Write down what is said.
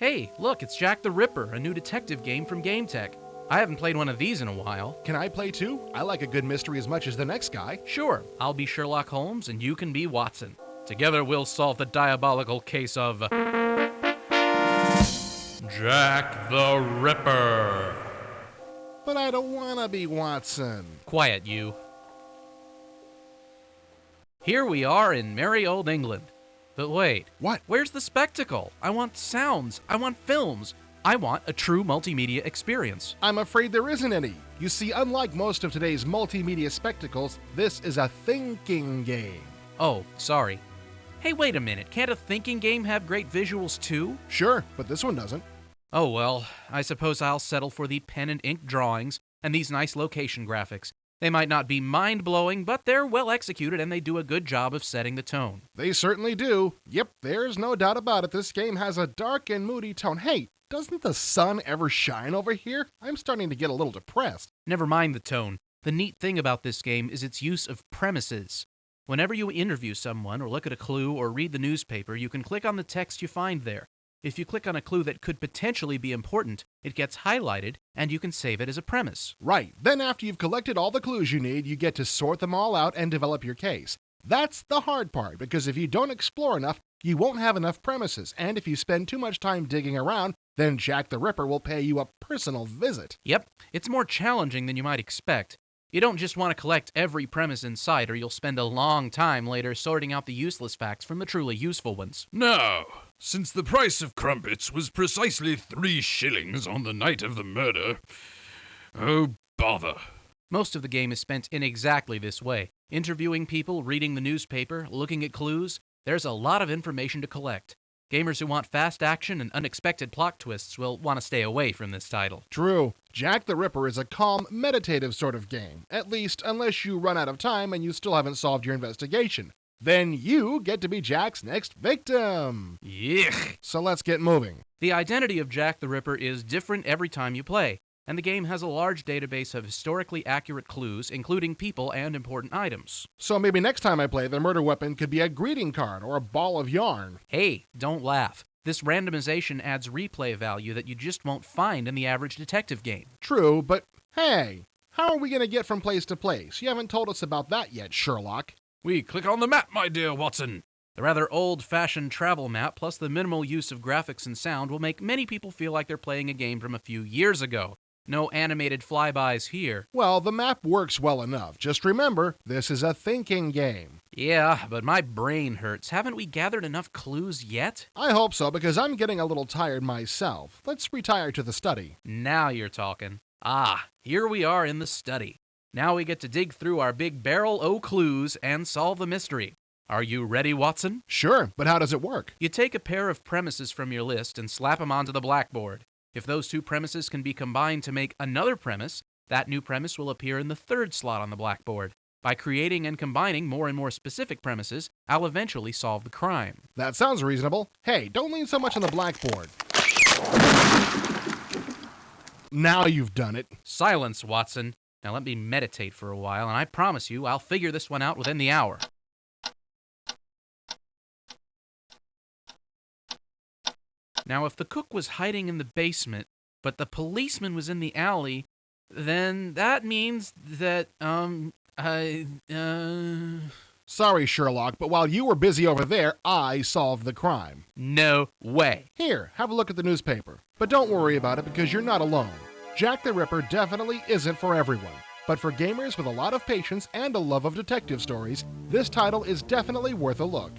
Hey, look, it's Jack the Ripper, a new detective game from GameTech. I haven't played one of these in a while. Can I play too? I like a good mystery as much as the next guy. Sure, I'll be Sherlock Holmes and you can be Watson. Together we'll solve the diabolical case of Jack the Ripper. But I don't want to be Watson. Quiet, you. Here we are in merry old England. But wait. What? Where's the spectacle? I want sounds. I want films. I want a true multimedia experience. I'm afraid there isn't any. You see, unlike most of today's multimedia spectacles, this is a thinking game. Oh, sorry. Hey, wait a minute. Can't a thinking game have great visuals too? Sure, but this one doesn't. Oh well, I suppose I'll settle for the pen and ink drawings and these nice location graphics. They might not be mind-blowing, but they're well executed and they do a good job of setting the tone. They certainly do. Yep, there's no doubt about it. This game has a dark and moody tone. Hey, doesn't the sun ever shine over here? I'm starting to get a little depressed. Never mind the tone. The neat thing about this game is its use of premises. Whenever you interview someone or look at a clue or read the newspaper, you can click on the text you find there. If you click on a clue that could potentially be important, it gets highlighted and you can save it as a premise. Right. Then after you've collected all the clues you need, you get to sort them all out and develop your case. That's the hard part, because if you don't explore enough, you won't have enough premises, and if you spend too much time digging around, then Jack the Ripper will pay you a personal visit. Yep, it's more challenging than you might expect. You don't just want to collect every premise in sight, or you'll spend a long time later sorting out the useless facts from the truly useful ones. Now, since the price of crumpets was precisely 3 shillings on the night of the murder, oh bother. Most of the game is spent in exactly this way. Interviewing people, reading the newspaper, looking at clues. There's a lot of information to collect. Gamers who want fast action and unexpected plot twists will want to stay away from this title. True. Jack the Ripper is a calm, meditative sort of game. At least, unless you run out of time and you still haven't solved your investigation. Then you get to be Jack's next victim. Yuck. So let's get moving. The identity of Jack the Ripper is different every time you play, and the game has a large database of historically accurate clues, including people and important items. So maybe next time I play, the murder weapon could be a greeting card or a ball of yarn. Hey, don't laugh. This randomization adds replay value that you just won't find in the average detective game. True, but hey, how are we going to get from place to place? You haven't told us about that yet, Sherlock. We click on the map, my dear Watson. The rather old-fashioned travel map plus the minimal use of graphics and sound will make many people feel like they're playing a game from a few years ago. No animated flybys here. Well, the map works well enough. Just remember, this is a thinking game. Yeah, but my brain hurts. Haven't we gathered enough clues yet? I hope so, because I'm getting a little tired myself. Let's retire to the study. Now you're talking. Ah, here we are in the study. Now we get to dig through our big barrel o' clues and solve the mystery. Are you ready, Watson? Sure, but how does it work? You take a pair of premises from your list and slap them onto the blackboard. If those two premises can be combined to make another premise, that new premise will appear in the third slot on the blackboard. By creating and combining more and more specific premises, I'll eventually solve the crime. That sounds reasonable. Hey, don't lean so much on the blackboard. Now you've done it. Silence, Watson. Now let me meditate for a while, and I promise you I'll figure this one out within the hour. Now, if the cook was hiding in the basement, but the policeman was in the alley, then that means that, Sorry, Sherlock, but while you were busy over there, I solved the crime. No way. Here, have a look at the newspaper. But don't worry about it because you're not alone. Jack the Ripper definitely isn't for everyone. But for gamers with a lot of patience and a love of detective stories, this title is definitely worth a look.